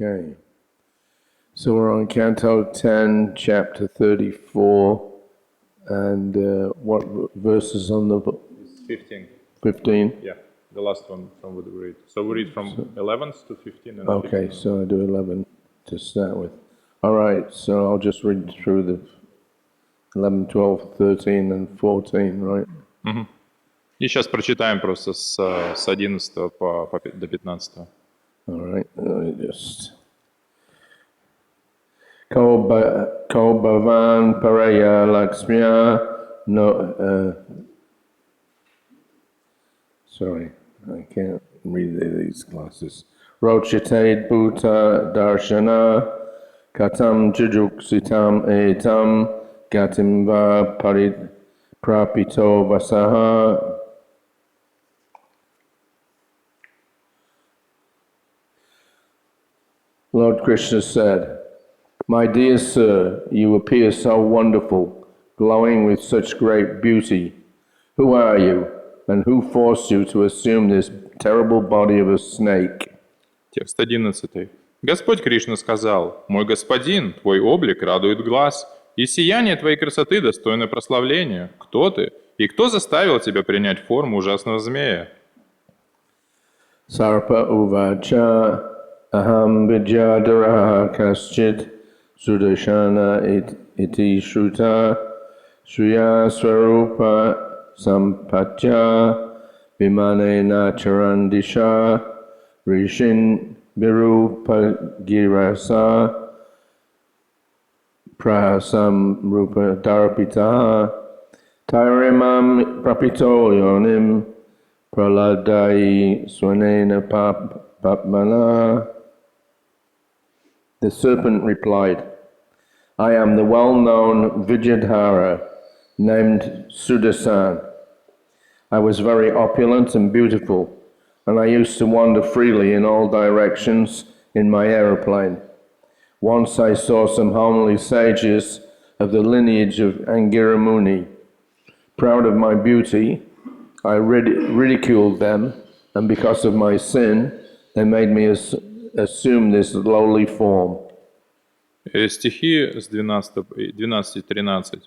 Okay. So we're on Canto 10, Chapter 34, and what verses on the book? 15. 15? Yeah, the last one from what we read. So we read from 11th to 15. And Okay, 15. so I do 11 to start with. All right, so I'll just read through the 11, 12, 13, and 14, right? Угу. И сейчас прочитаем просто с 11 до 15. All right, let me just... Ko bhavan paraya lakshmiya no... sorry, I can't read these glasses. Rochite bhuta darshana katam jujuksitam etam gatim va prapito vasaha. Lord Krishna said, "My dear sir, you appear so wonderful, glowing with such great beauty. Who are you, and who forced you to assume this terrible body of a snake?" Текст 11. Господь Кришна сказал: «Мой господин, твой облик радует глаз, и сияние твоей красоты достойно прославления. Кто ты, и кто заставил тебя принять форму ужасного змея?» Sarpa uvacha aham vidyadara kaschid sudashana iti shruta shriya swarupa sampatya vimanena charandisha rishin virupa girasa prahasam rupa darpita tairimam prapito yonim praladai swanena papmana. The serpent replied, "I am the well-known Vidyadhara named Sudasan. I was very opulent and beautiful, and I used to wander freely in all directions in my aeroplane. Once I saw some homely sages of the lineage of Angira Muni. Proud of my beauty, I ridiculed them, and because of my sin, they made me assume this lowly form." Стихи с 12-13.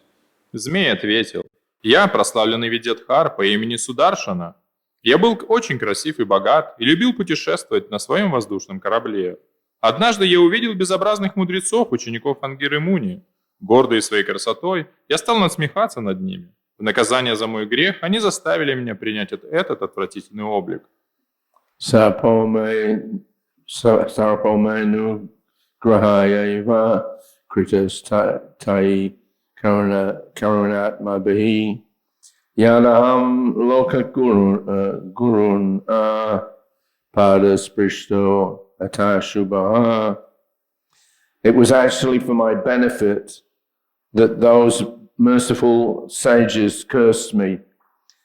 Змей ответил: «Я прославленный Видьядхар по имени Сударшана. Я был очень красив и богат, и любил путешествовать на своем воздушном корабле. Однажды я увидел безобразных мудрецов, учеников Ангиры Муни. Гордые своей красотой, я стал насмехаться над ними. В наказание за мой грех они заставили меня принять этот отвратительный облик. Sarpomenu grahayaiva kritas tai karunatma bihi yanaham loka gurun padasprishto atashubha. It was actually for my benefit that those merciful sages cursed me,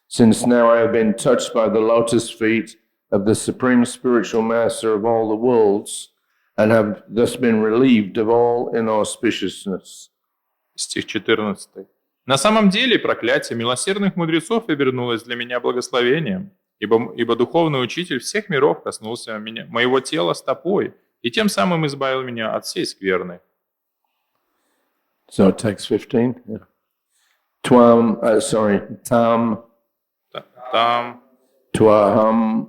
since now I have been touched by the lotus feet of the Supreme Spiritual Master of all the worlds, and have thus been relieved of all inauspiciousness. Стих 14. На самом деле проклятие милосердных мудрецов обернулось для меня благословением, ибо духовный учитель всех миров коснулся моего тела стопой и тем самым избавил меня от всей скверны. So text 15. Yeah. Tam twaham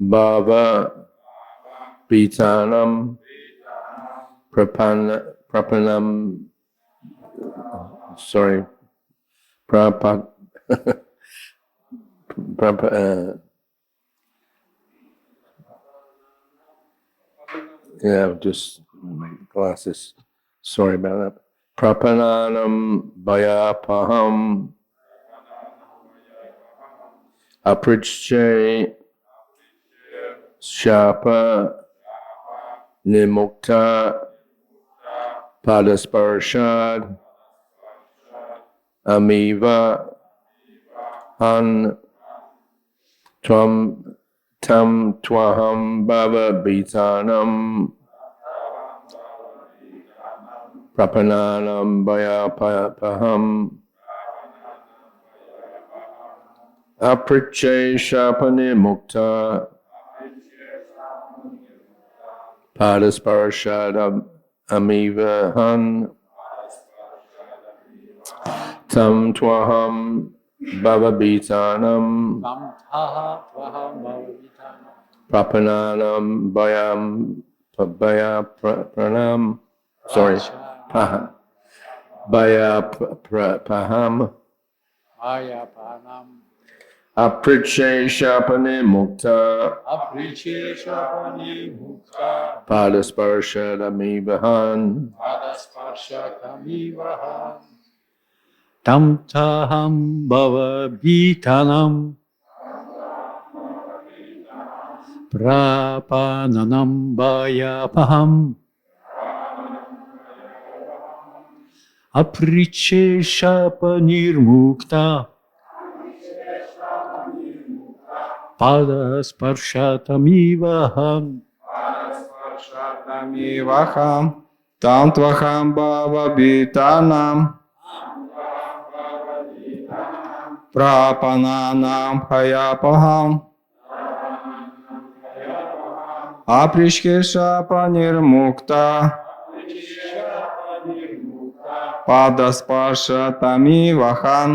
bhava pitanam prapanam yeah, just glasses. Sorry about that. Prapananam Bhayapaham Aprichche Shapa Nimukta Padasparshad Amiva Han Tam Twaham Bhava Bitanam Prapananam Bhayapaham Apriche Shapani Mukta Padasparashad amivahan tam twaham bhavabitanam prapananam bhaya pranam paham Apriceshapane mukta Padasparshadamivahan Tam taham bhava bhitanam prapananam bhayapaham apricheshapanirmukta padasparshatamivaham tam tvaham bhava bhitanam prapananam bhayapaham aprishkesha panirmukta padasparshatamivaham.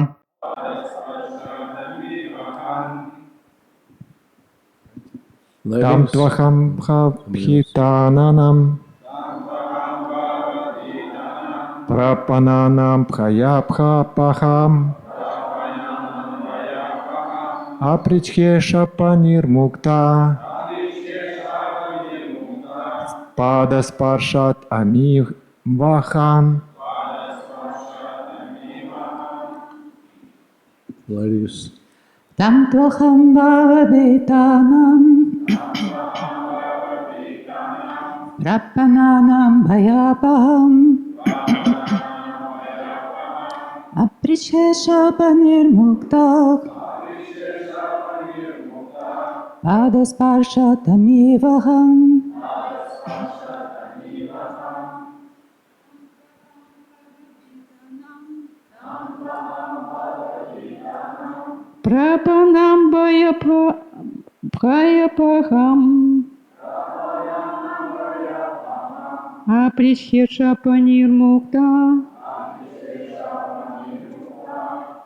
Tam tvaham bhavitananam prapananam bhayapaham aprichkesha panirmukta padasparshat amivaham. Ladies. Tam tvaham bhavabetanam prapananam bhayapaham aprichesha panirmukta padasparshatamivaham. Prapanam bhayapaham aprishkesha panirmukta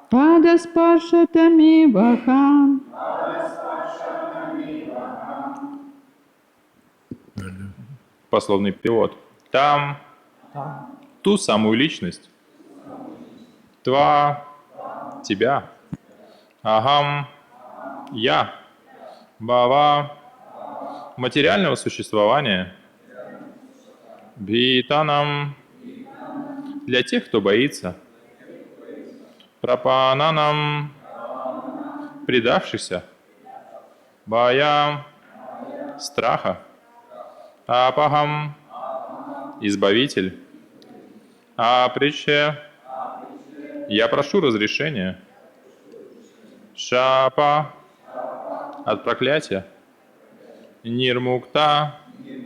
padasparshatamivaham. Пословный перевод. Там ту самую личность. Тва – тебя. Агам – я. Бава – материального существования. Бхитанам – для тех, кто боится. Прапананам – предавшихся. Бая – страха. Апахам – избавитель. Априче – я прошу разрешения. Шапа – от проклятия. Нирмукта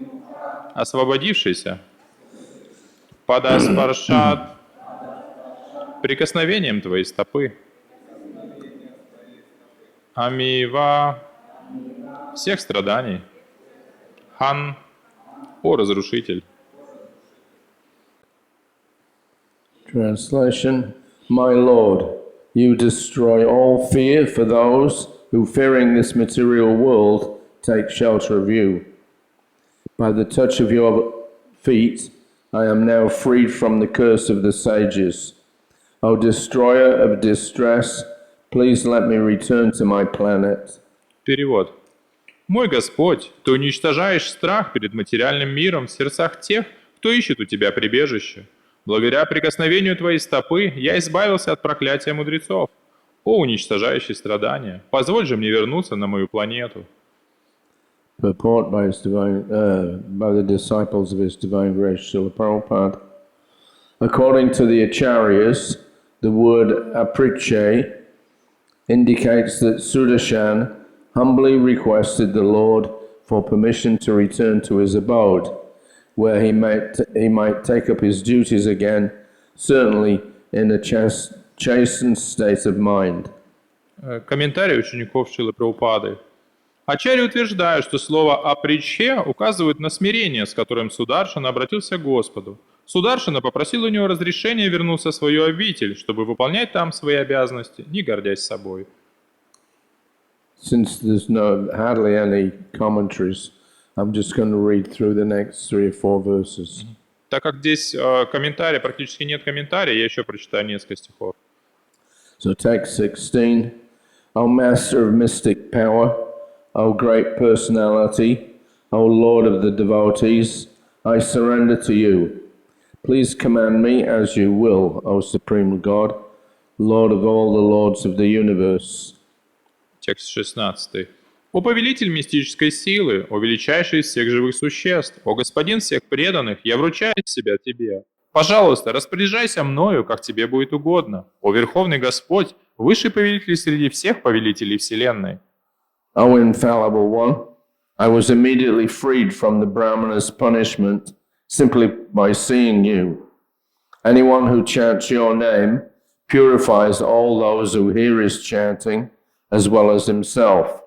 – освободившийся. Падаспаршат – прикосновением твоей стопы. Амива – всех страданий. Хан – о разрушитель. Translation. My Lord, you destroy all fear for those who, fearing this material world, take shelter of you. By the touch of your feet, I am now freed from the curse of the sages. O destroyer of distress, please let me return to my planet. Перевод. Мой Господь, ты уничтожаешь страх перед материальным миром в сердцах тех, кто ищет у тебя прибежище. Благодаря прикосновению твоей стопы я избавился от проклятия мудрецов. О, уничтожающий страдания, позволь же мне вернуться на мою планету. Purport by the disciples of His Divine Grace, Srila Prabhupada. According to the Acharyas, the word apriche indicates that Sudarshan humbly requested the Lord for permission to return to his abode, where he might take up his duties again, certainly in a chastened state of mind. Комментарий учеников Шрилы Прабхупады. Ачарьи утверждают, что слово «апричхе» указывает на смирение, с которым Сударшана обратился к Господу. Сударшана попросил у него разрешения вернуться в свою обитель, чтобы выполнять там свои обязанности, не гордясь собой. Since there's hardly any commentaries, I'm just going to read through the next 3 or 4 verses. Так как здесь комментария, практически нет комментария, я еще прочитаю несколько стихов. So text 16. O Master of mystic power, O great personality, O Lord of the devotees, I surrender to you. Please command me as you will, O Supreme God, Lord of all the lords of the universe. Текст 16. «О повелитель мистической силы, о величайший из всех живых существ, о господин всех преданных, я вручаю себя тебе. Пожалуйста, распоряжайся мною, как тебе будет угодно. О Верховный Господь, высший повелитель среди всех повелителей Вселенной». O infallible one, I was immediately freed from the Brahmana's punishment simply by seeing you. Anyone who chants your name purifies all those who hear his chanting, as well as himself.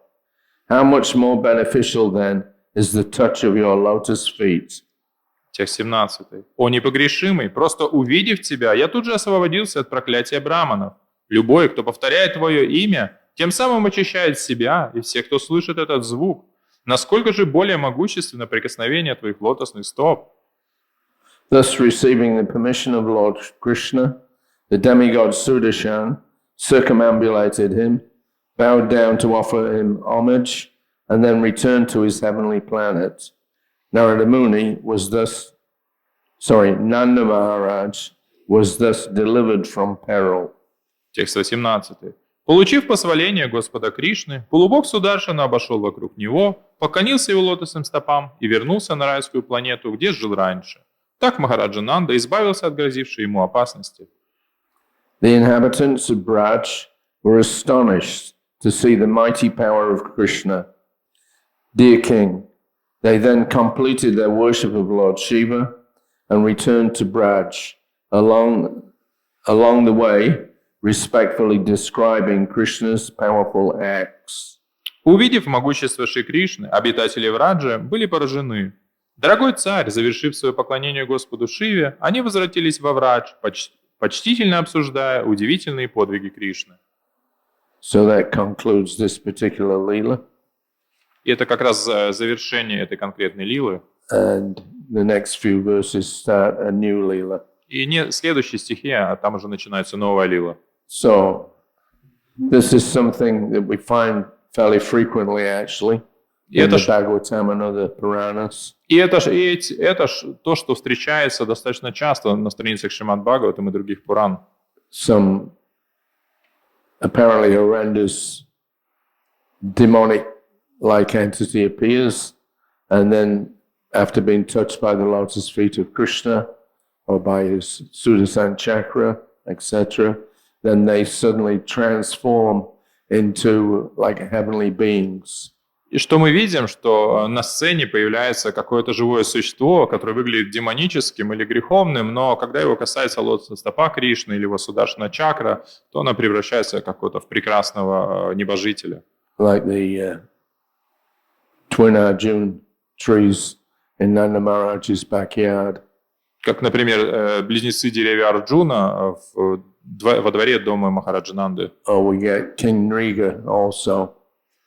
How much more beneficial, then, is the touch of your lotus feet? Текст 17. «О непогрешимый, просто увидев тебя, я тут же освободился от проклятия браманов. Любой, кто повторяет твое имя, тем самым очищает себя и всех, кто слышит этот звук. Насколько же более могущественно прикосновение твоих лотосных стоп». Thus, receiving the permission of Lord Krishna, the demigod Sudarshan circumambulated him, bowed down to offer him homage, and then returned to his heavenly planet. Nanda Maharaj was thus delivered from peril. Текст 18. «Получив позволение Господа Кришны, полубог Сударшана обошел вокруг него, поклонился его лотосным стопам и вернулся на райскую планету, где жил раньше. Так Махараджа Нанда избавился от грозившей ему опасности». The inhabitants of Braj were astonished to see the mighty power of Krishna. Dear King, they then completed their worship of Lord Shiva and returned to Braj, along the way respectfully describing Krishna's powerful acts. Увидев могущество Шри Кришны, обитатели Враджа были поражены. Дорогой царь, завершив свое поклонение Господу Шиве, они возвратились во Врадж, почтительно обсуждая удивительные подвиги Кришны. So that concludes this particular lila. И это как раз завершение этой конкретной лилы. And the next few verses start a new lila. И не следующие стихи, а там уже начинается новая лила. So this is something that we find fairly frequently actually in the Bhagavatam and other Puranas. И это то, что встречается достаточно часто на страницах Шримад Бхагаватам и других Пуран. Some apparently horrendous demonic-like entity appears, and then after being touched by the lotus feet of Krishna or by his Sudarshan chakra, etc., then they suddenly transform into like heavenly beings. И что мы видим, что на сцене появляется какое-то живое существо, которое выглядит демоническим или греховным, но когда его касается лотосная стопа Кришны или его Сударшана чакра, то она превращается в прекрасного небожителя. Like the twin Arjuna trees in Nanda Maharaj's backyard. Как, например, близнецы деревья Арджуна во дворе дома Махараджа Нанды. Oh, we get King Nriga also.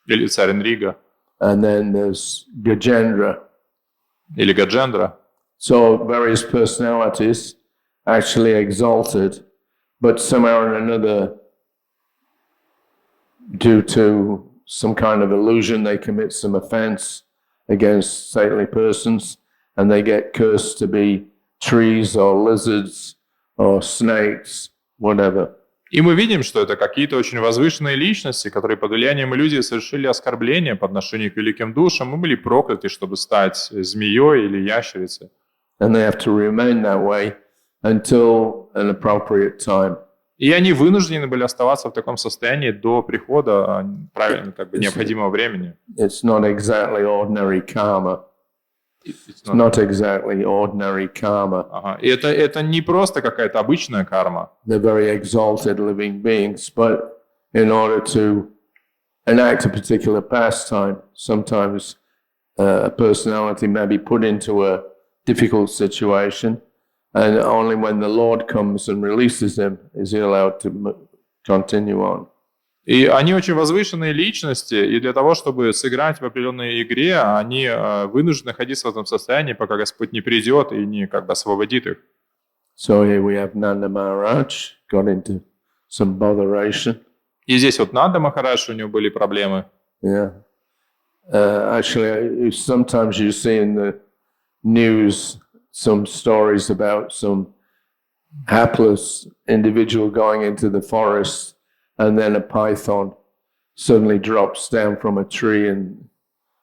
Или царь Нрига. And then there's Gajendra. Или Гаджендра. So various personalities actually exalted, but somehow or another, due to some kind of illusion, they commit some offense against saintly persons, and they get cursed to be trees or lizards or snakes, whatever. И мы видим, что это какие-то очень возвышенные личности, которые под влиянием иллюзии совершили оскорбления по отношению к великим душам и были прокляты, чтобы стать змеей или ящерицей. And they have to remain that way until an appropriate time. И они вынуждены были оставаться в таком состоянии до прихода правильно, необходимого времени. It's not exactly ordinary karma. It's not exactly ordinary karma. Ага. И это не просто какая-то обычная карма. They're very exalted living beings, but in order to enact a particular pastime, sometimes a personality may be put into a difficult situation, and only when the Lord comes and releases him is he allowed to continue on. И они очень возвышенные личности, и для того, чтобы сыграть в определенной игре, они вынуждены находиться в этом состоянии, пока Господь не придет и не как бы освободит их. So here we have Nanda Maharaj got into some botheration. И здесь вот Нанда Махарадж, у него были проблемы. Yeah. Actually, sometimes you see in the news some stories about some hapless individual going into the forest, and then a python suddenly drops down from a tree and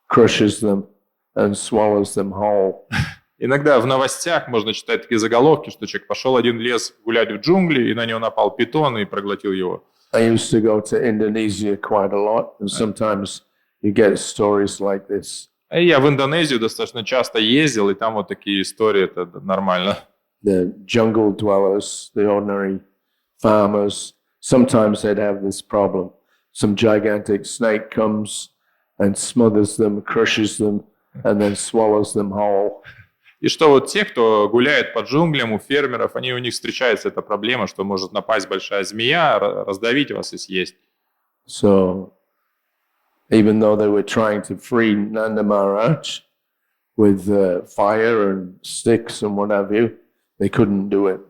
crushes them and swallows them whole. Иногда в новостях можно читать такие заголовки, что человек пошел один лес гулять в джунгли, и на него напал питон и проглотил его. I used to go to Indonesia quite a lot, and sometimes you get stories like this. И я в Индонезию достаточно часто ездил, и там вот такие истории, это нормально. The jungle dwellers, the ordinary farmers, sometimes they'd have this problem. Some gigantic snake comes and smothers them, crushes them, and then swallows them whole. И что вот те, кто гуляет по джунглям, у фермеров, у них встречается эта проблема, что может напасть большая змея, раздавить вас и съесть. So, even though they were trying to free Nanda Maharaj with fire and sticks and what have you, they couldn't do it.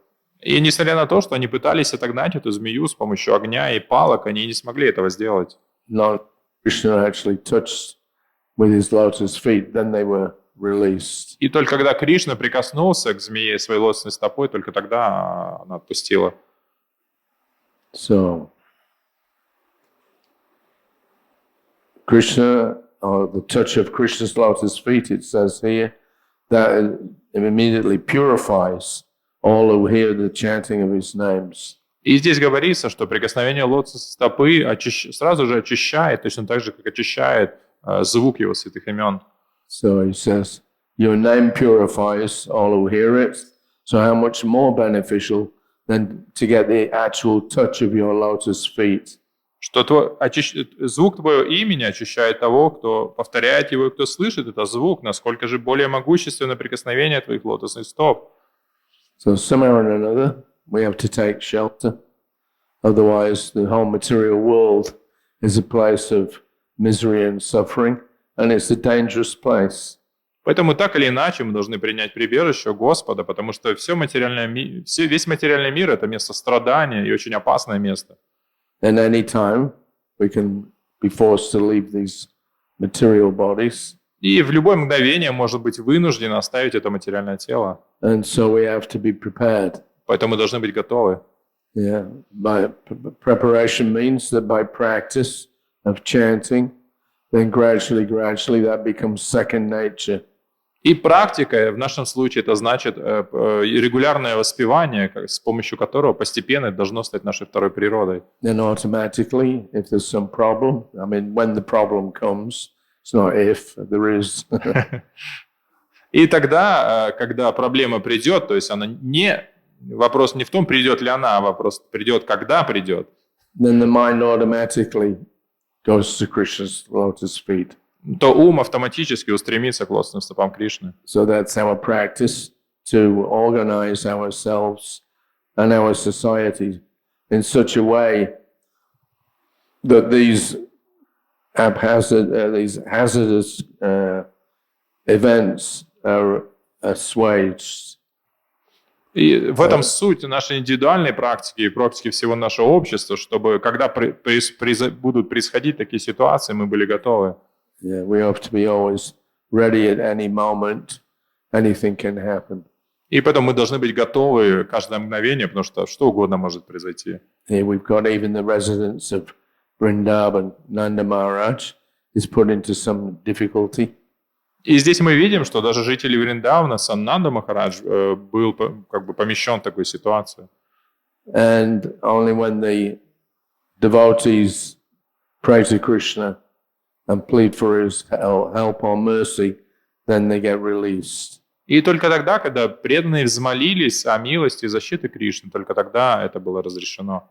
И несмотря на то, что они пытались отогнать эту змею с помощью огня и палок, они не смогли этого сделать. Lord Krishna actually touched with his lotus feet, then they were released. И только когда Кришна прикоснулся к змее своей лотосной стопой, только тогда она отпустила. So, Krishna, or the touch of Krishna's lotus feet, it says here, that it immediately purifies all who hear the chanting of his names. И здесь говорится, что прикосновение лотосной стопы сразу же очищает, точно так же, как очищает звук его святых имен. So he says, your name purifies all who hear it. So how much more beneficial than to get the actual touch of your lotus feet. Что звук твоего имени очищает того, кто повторяет его и кто слышит этот звук, насколько же более могущественно прикосновение твоих лотосных стоп. So somehow or another, we have to take shelter. Otherwise, the whole material world is a place of misery and suffering, and it's a dangerous place. Поэтому так или иначе мы должны принять прибежище у Господа, потому что весь материальный мир – это место страдания и очень опасное место. And any time we can be forced to leave these material bodies. И в любое мгновение может быть вынужден оставить это материальное тело. And so we have to be prepared. Поэтому мы должны быть готовы. Yeah, by preparation means that by practice of chanting, then gradually that becomes second nature. И практика в нашем случае это значит регулярное воспевание, с помощью которого постепенно это должно стать нашей второй природой. Then automatically, if there's some problem, I mean, when the problem comes, it's not if, there is. И тогда, когда проблема придет, то есть она вопрос не в том, придет ли она, а вопрос придет, когда придет. Then the mind automatically goes to Krishna's lotus feet. То ум автоматически устремится к лотосным стопам Кришны. So that's our practice to organize ourselves and our society in such a way that these hazardous events are assuaged. И в этом суть нашей индивидуальной практики и практики всего нашего общества, чтобы когда будут происходить такие ситуации, мы были готовы. Yeah, we have to be always ready at any moment. Anything can happen. И поэтому мы должны быть готовы каждое мгновение, потому что что угодно может произойти. Here we've got even the residents of Vrindavan, Nanda Maharaj, is put into some difficulty. И здесь мы видим, что даже жители Вриндавана, Нанда Махарадж, был как бы помещен в такую ситуацию. And only when the devotees pray to Krishna and plead for his help or mercy, then they get released. И только тогда, когда преданные взмолились о милости и защите Кришны, только тогда это было разрешено.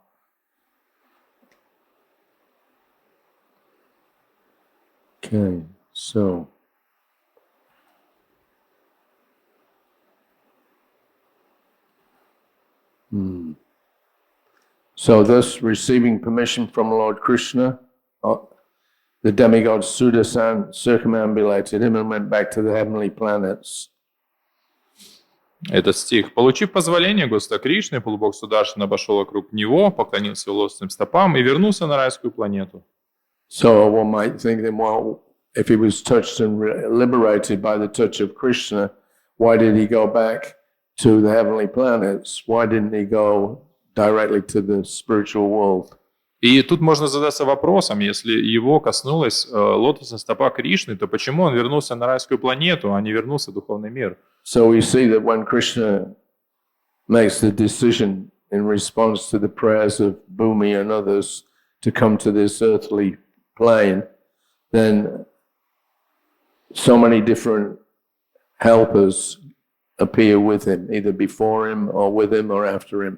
Okay, so so thus receiving permission from Lord Krishna, the demigod Sudasan circumambulated him and went back to the heavenly planets. Этот стих. Получив позволение Господа Кришны, полубог Сударшана обошел вокруг него, поклонился его лотосным стопам и вернулся на райскую планету. So one might think that, well, if he was touched and liberated by the touch of Krishna, why did he go back to the heavenly planets? Why didn't he go directly to the spiritual world? И тут можно задаться вопросом, если его коснулась лотосная стопа Кришны, то почему он вернулся на райскую планету, а не вернулся в духовный мир? So we see that when Krishna makes the decision in response to the prayers of Bhumi and others to come to this earthly plane, then so many different helpers appear with him, either before him or with him or after him.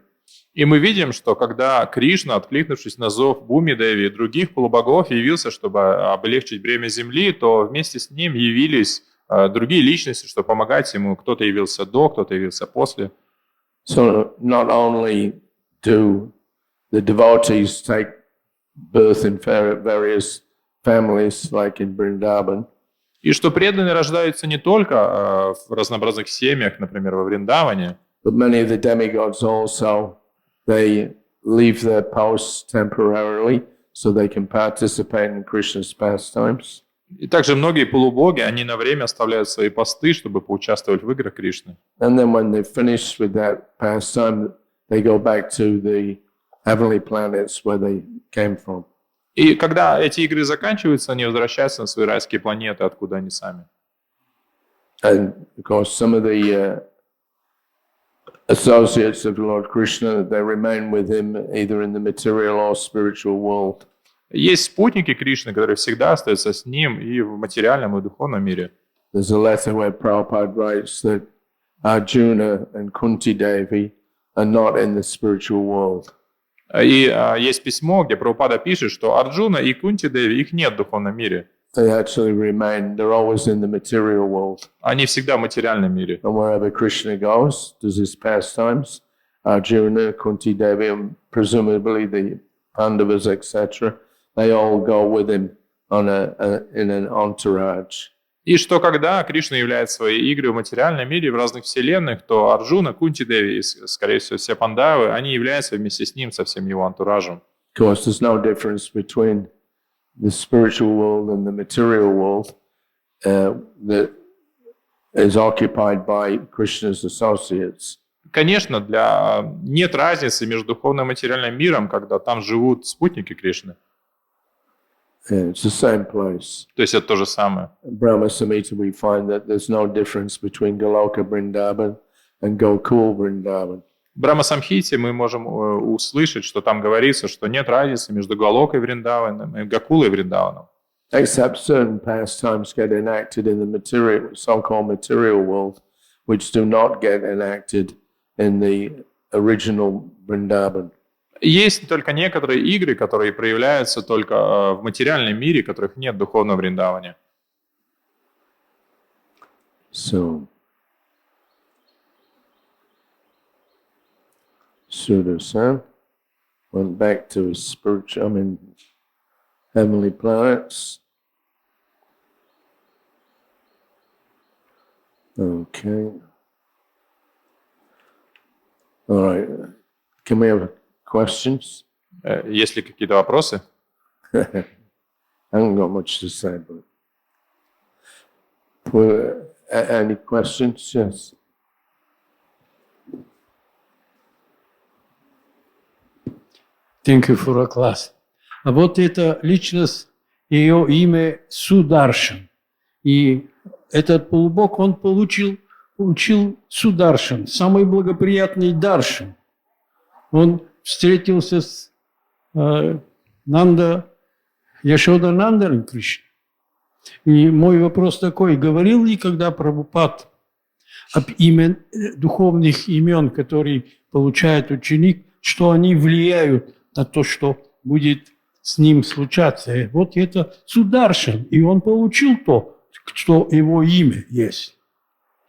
И мы видим, что когда Кришна, откликнувшись на зов Буми-деви и других полубогов, явился, чтобы облегчить бремя земли, то вместе с ним явились другие личности, чтобы помогать ему. Кто-то явился до, кто-то явился после. So not only do the devotees take birth in various families, like in Vrindavan, И что преданные рождаются не только в разнообразных семьях, например, во Вриндаване, but many of the demigods also, they leave their posts temporarily so they can participate in Krishna's pastimes. и также многие полубоги, они на время оставляют свои посты, чтобы поучаствовать в играх Кришны. And then when they're finished with that pastime, they go back to the heavenly planets where they came from. И когда эти игры заканчиваются, они возвращаются на свои райские планеты, откуда они сами. And of course, some of the associates of Lord Krishna, they remain with him either in the material or spiritual world. Есть спутники Кришны, которые всегда остаются с ним и в материальном, и в духовном мире. There's a letter where Prabhupada writes that Arjuna and Kunti Devi are not in the spiritual world. И есть письмо, где Прабхупада пишет, что Арджуна и Кунти Деви, их нет в духовном мире. They actually remain, they're always in the material world. Они всегда в материальном мире. And wherever Krishna goes, does his pastimes, Arjuna, Kunti Devi, and presumably the Pandavas, etc., they all go with him on in an entourage. И что когда Кришна являет свои игры в материальном мире в разных вселенных, то Арджуна, Кунти Деви и, скорее всего, все пандавы, они являются вместе с ним, со всем его антуражем. Of course, there's no difference between the spiritual world and the material world that is occupied by Krishna's associates. Конечно, нет разницы между духовным и материальным миром, когда там живут спутники Кришны. Yeah, it's the same place. То есть это то же самое. In Brahma Samhita we find that there's no difference between Goloka Vrindavan and Gokul Vrindavan. В Брахма-самхите мы можем услышать, что там говорится, что нет разницы между Галокой Вриндаваном и Гакулой Вриндаваном. Except certain pastimes get enacted in the material, so-called material world, which do not get enacted in the original Vrindavan. Есть только некоторые игры, которые проявляются только в материальном мире, которых нет в духовном Вриндаване. So, Sudasan went back to his spiritual, heavenly planets. Okay. All right. Can we have questions? Есть ли какие-то вопросы? I haven't got much to say, but any questions? Yes. Thank you for a class. А вот эта личность, ее имя Сударшан. И этот полубог, он получил Сударшан, самый благоприятный даршан. Он встретился с Яшода Нанданом Кришной. И мой вопрос такой, говорил ли когда Прабхупад об духовных имен, которые получает ученик, что они влияют на то, что будет с ним случаться. Вот это Сударшин, и он получил то, что его имя есть.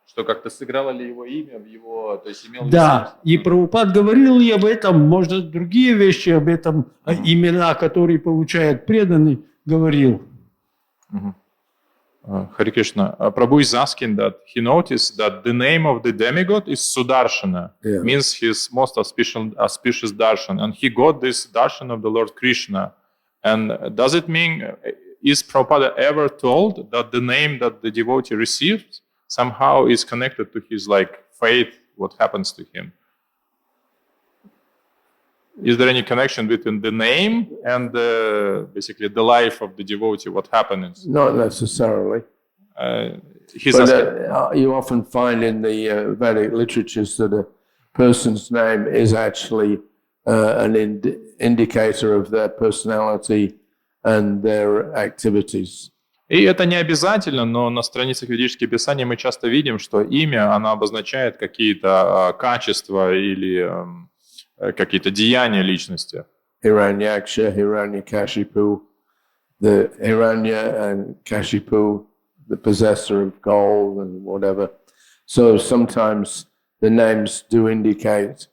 Что как-то сыграло ли его имя в его, то есть имел ли Да, смысл? и Прабхупад говорил и об этом, может, другие вещи об этом, имена, которые получает преданный, говорил. Хари Кришна. Prabhu is asking that he noticed that the name of the demigod is Sudarshana, Yeah. means his most auspicious darshan, and he got this darshan of the Lord Krishna. And does it mean, is Prabhupada ever told that the name that the devotee receives somehow is connected to his fate, what happens to him? Is there any connection between the name and basically the life of the devotee, what happens? Not necessarily. He's But asking, you often find in the Vedic literatures that a person's name is actually an indicator of their personality and their activities. И это не обязательно, но на страницах ведических писаний мы часто видим, что имя, оно обозначает какие-то качества или какие-то деяния личности. Hiranyaksha, Hiranyakashipu, the Hiranya and Kashipu, the possessor of gold and whatever. So sometimes the names do indicate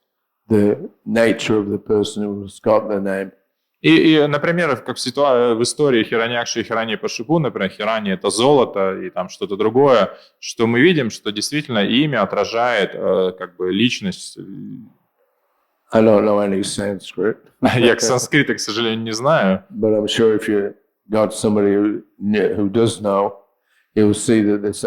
the nature of the person who's got the name. И, например, как в истории Хираньякши и Хираньяпашипу, например, Хирани – это золото и там что-то другое, что мы видим, что действительно имя отражает как бы личность. I don't know any Sanskrit. Я санскрита, к сожалению, не знаю. But I'm sure if you got somebody who does know, you'll see that this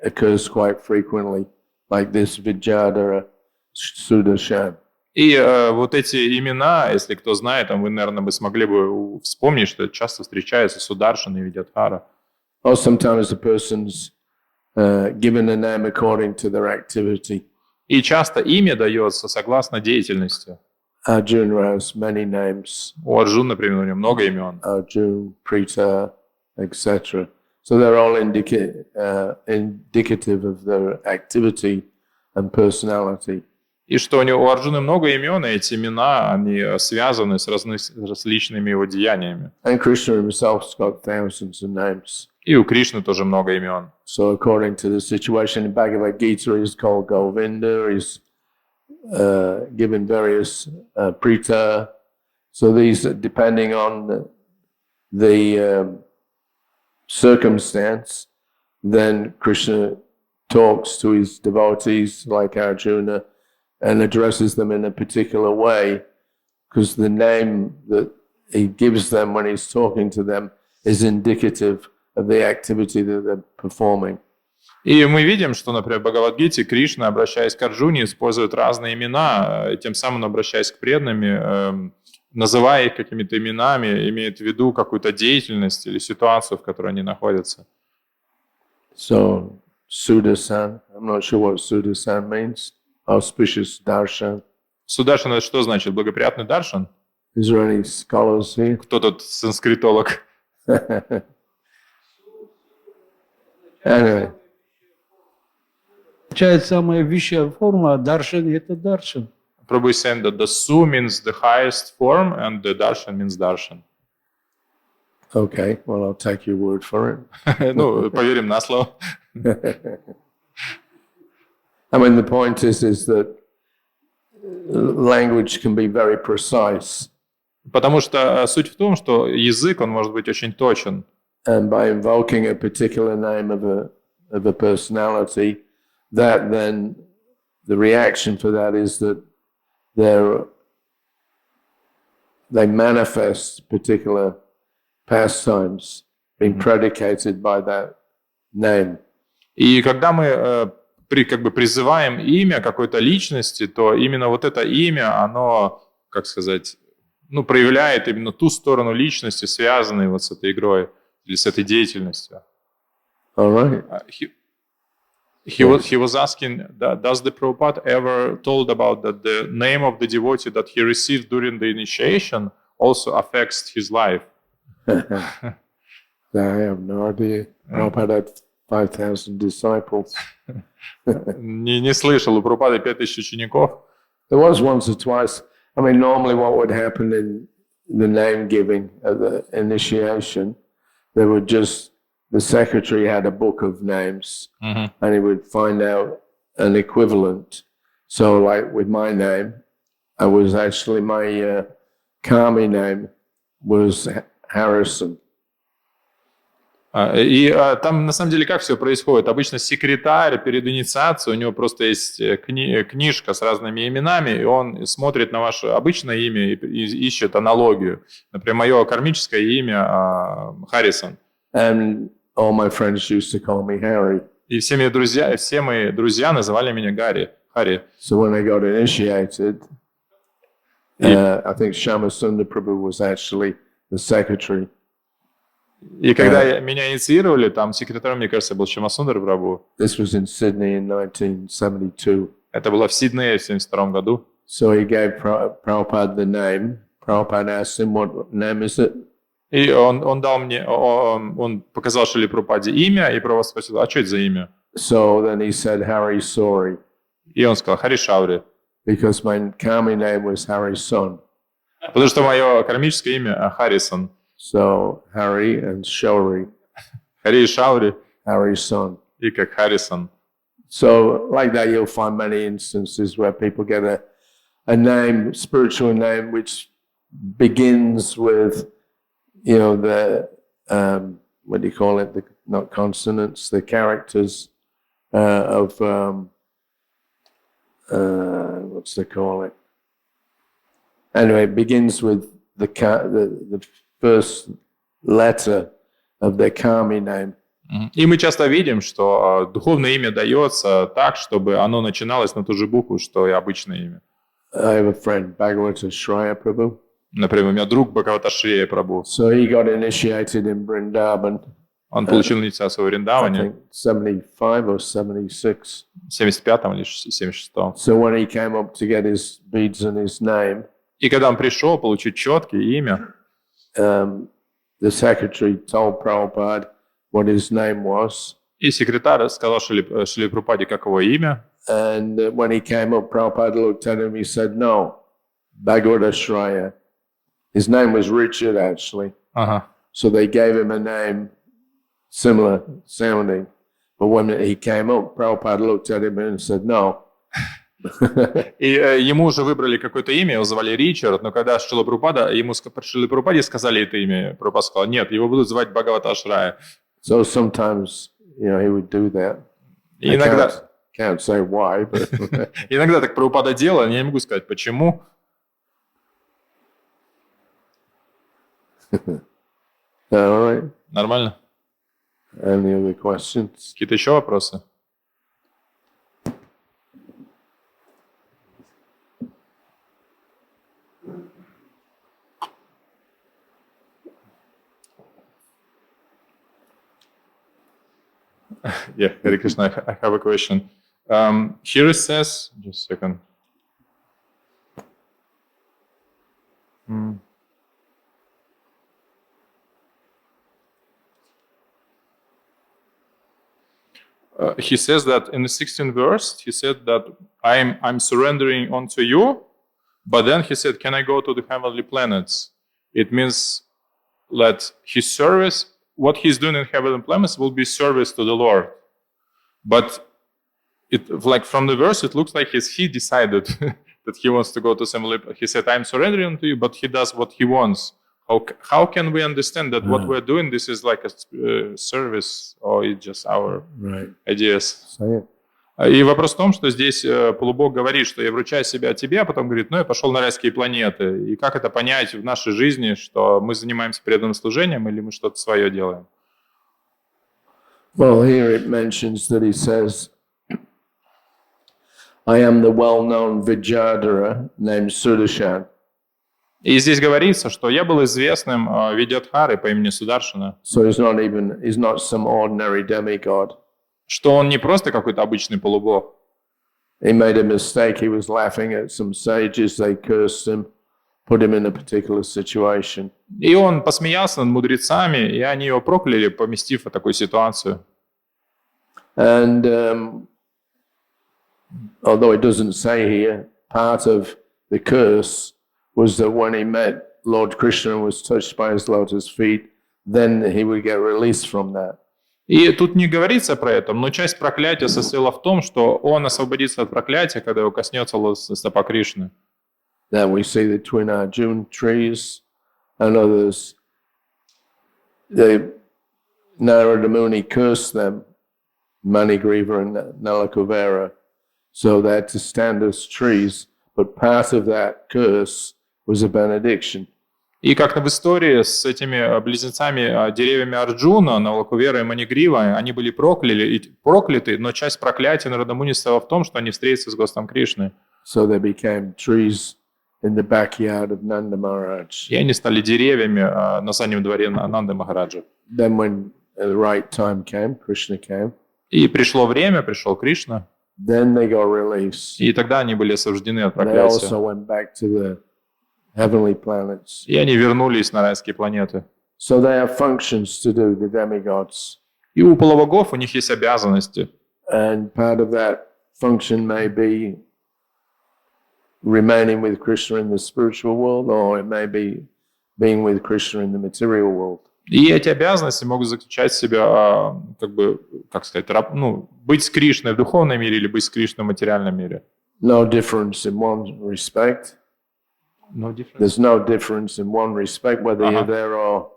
occurs quite frequently, like this Vijayadhara Sudarshan. И вот эти имена, если кто знает, там вы, наверное, бы смогли бы вспомнить, что часто встречаются Сударшан и Видятхара. Or sometimes the person's given a name according to their activity. И часто имя дается согласно деятельности. Arjuna has many names. У Арджуна, например, у него много имен. Arjuna, Prita, etc. So they're all indicative of their activity and personality. И что у Арджуны много имен, и эти имена, они связаны с различными его деяниями. And Krishna himself's got thousands of names. И у Кришны тоже много имен. So according to the situation in Bhagavad Gita, he's called Govinda, he's given various Prita. So these, depending on the circumstance, then Krishna talks to his devotees like Arjuna and addresses them in a particular way, because the name that he gives them when he's talking to them is indicative of the activity that they're performing. И мы видим, что, например, в Бхагавад-гите Кришна, обращаясь к Арджуне, использует разные имена, и тем самым, обращаясь к преданным, называя их какими-то именами, имеет в виду какую-то деятельность или ситуацию, в которой они находятся. So, Sudasan, I'm not sure what Sudasan means. Auspicious darshan. Сударшан — это что значит? Благоприятный даршан? Is there any scholars here? Кто тут санскритолог? Anyway, Самая высшая форма, а даршан – это даршан. Prabhu is saying that the Su means the highest form and the Darshan means Darshan. okay, well, I'll take your word for it. Ну, поверим на слово. I mean, the point is that language can be very precise. Потому что суть в том, что язык, он может быть очень точен. And by invoking a particular name of a personality, that then the reaction for that is that they manifest particular pastimes being predicated by that name. И когда мы как бы призываем имя какой-то личности, то именно вот это имя, оно, как сказать, ну, проявляет именно ту сторону личности, связанной вот с этой игрой или с этой деятельностью. All right. He was asking, does the Prabhupada ever told about that the name of the devotee that he received during the initiation also affects his life? I have no idea. Prabhupada had 5,000 disciples. Не слышал, у Прабхупады 5000 учеников. There was once or twice. I mean, normally what would happen the name giving at the initiation, there would just, the secretary had a book of names, and he would find out an equivalent. So like with my name, I was actually, my Kami name was Harrison. И там на самом деле как все происходит? Обычно секретарь перед инициацией, у него просто есть книжка с разными именами, и он смотрит на ваше обычное имя и ищет аналогию. Например, мое кармическое имя Харрисон. And all my friends used to call me Harry. И все мои друзья называли меня Хари. So when I got initiated, I think Shyamasundar Prabhu was actually the secretary. И когда меня инициировали, там секретарем, мне кажется, был Шьямасундар Прабху. This was in Sydney in 1972. Это было в Сиднее в 1972 году. So he gave Prabhupada the name. Prabhupada asked him, what name is it? И он дал мне, он показал Шриле Прабхупаде имя, и Прабхупада спросил, а что это за имя? So then he said Hari Sori, И он сказал, Хари Шаури. because my Kami name was Hari's son. Потому что мое кармическое имя Харрисон. So Hari and Shauri, Хари и Шаури, Hari's son. и как Харрисон. So like that, you'll find many instances where people get a name, spiritual name, which begins with, you know, the, what do you call it? Not consonants, the characters of, what's they call it? Anyway, it begins with the first letter of their Kami name. И мы часто видим, что духовное имя дается так, чтобы оно начиналось на ту же букву, что и обычное имя. I have a friend, Bhagavata Shraya Prabhu. Например, у меня друг Бхагавата Шри Прабху. So he got initiated in Vrindavan. Он получил инициацию в I Вриндаване think 75 or 76. в 75-м или 76-м. So when he came up to get his beads and his name, И когда он пришел получить четкие имя, the secretary told Prabhupada what his name was. и секретарь сказал Шриле Прабхупаде, как его имя. And when he came up, Prabhupada looked at him, he said, no, Bhagavata Shraya. His name was Richard, actually. Ага. So they gave him a name similar sounding. But when he came up, Prabhupada looked at him and said, no. И ему уже выбрали какое-то имя, его звали Ричард, но когда Шрила Прабхупада, Шриле Прабхупаде сказали это имя, Прабхупада сказал, нет, его будут звать Бхагавата Шрая. So sometimes, you know, he would do that. И иногда, Can't say why, but иногда так Прабхупада делал, я не могу сказать, почему. all right. Нормально. Any other questions? Какие-то еще вопросы? Yeah, Hare Krishna, I have a question. Here it says, just a second. He says that in the 16th verse, he said that I'm surrendering unto you, but then he said, can I go to the heavenly planets? It means that his service, what he's doing in heavenly planets will be service to the Lord. But it, like from the verse, it looks like he decided that he wants to go to heavenly. He said, I'm surrendering to you, but he does what he wants. How can we understand that what we're doing, this is like a service, or it's just our ideas? И вопрос в том, что здесь полубог говорит, что я вручаю себя тебе, а потом говорит, ну я пошел на райские планеты. И как это понять в нашей жизни, что мы занимаемся преданным служением или мы что-то свое делаем? Well, here it mentions that he says, I am the well-known Vidyadhara named Sudarshan. И здесь говорится, что я был известным Видьядхарой по имени Сударшана. So he's not some ordinary demigod. Что он не просто какой-то обычный полубог. He made a mistake. He was laughing at some sages. They cursed him, put him in a particular situation. И он посмеялся над мудрецами, и они его прокляли, поместив в такую ситуацию. And although it doesn't say here, part of the curse was that when he met Lord Krishna was touched by his lotus feet, then he would get released from that. И тут не говорится про это, но часть проклятия состояла в том, что он освободится от проклятия, когда его коснется стопа Кришны. Then we see the twin Arjun trees and others. Narada Muni cursed them, Manigriva and Nalakuvera, so they had to stand as trees, but part of that curse was a benediction. И как в истории с этими близнецами деревьями Арджуна, Налакувера и Манигрива, они были прокляты, но часть проклятия Нарада Муни стала в том, что они встретятся с Господом Кришной. So they became trees in the backyard of Nanda Maharaj. И они стали деревьями на заднем дворе Нанды Махараджа. Then when the right time came, Krishna came. И пришло время, пришел Кришна. Then they got released. И тогда они были освобождены от They проклятия. also went back to the heavenly planets. И они вернулись на райские планеты. So they have functions to do, the demigods. И у полубогов у них есть обязанности. And part of that function may be remaining with Krishna in the spiritual world, or it may be being with Krishna in the material world. И эти обязанности могут заключать в себе, быть с Кришной в духовном мире или быть с Кришной в материальном мире. No difference in one respect. There's no difference in one respect, whether you're there or,